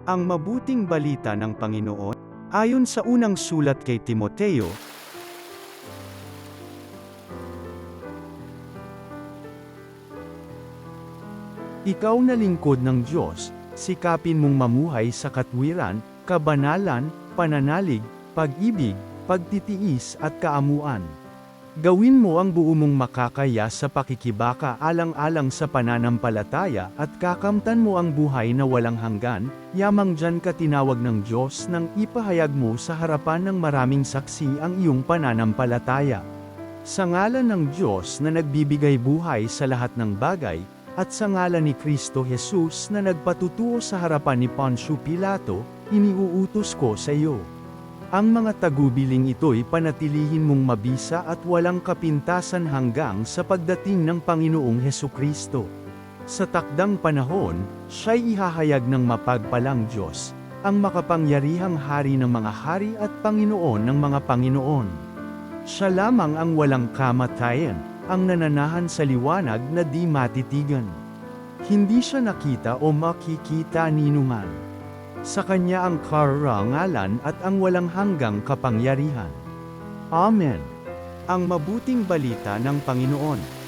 Ang mabuting balita ng Panginoon, ayon sa unang sulat kay Timoteo, ikaw na lingkod ng Diyos, sikapin mong mamuhay sa katwiran, kabanalan, pananalig, pag-ibig, pagtitiis at kaamuan. Gawin mo ang buo mong makakaya sa pakikibaka alang-alang sa pananampalataya at kakamtan mo ang buhay na walang hanggan, yamang diyan ka tinawag ng Diyos nang ipahayag mo sa harapan ng maraming saksi ang iyong pananampalataya. Sa ngalan ng Diyos na nagbibigay buhay sa lahat ng bagay, at sa ngalan ni Kristo Jesus na nagpatutuo sa harapan ni Poncio Pilato, iniuutos ko sa iyo. Ang mga tagubiling ito'y panatilihin mong mabisa at walang kapintasan hanggang sa pagdating ng Panginoong Hesukristo. Sa takdang panahon, siya'y ihahayag ng mapagpalang Diyos, ang makapangyarihang Hari ng mga hari at Panginoon ng mga Panginoon. Siya lamang ang walang kamatayan, ang nananahan sa liwanag na di matitigan. Hindi siya nakita o makikita ninuman. Sa kanya ang karangalan at ang walang hanggang kapangyarihan. Amen. Ang mabuting balita ng Panginoon.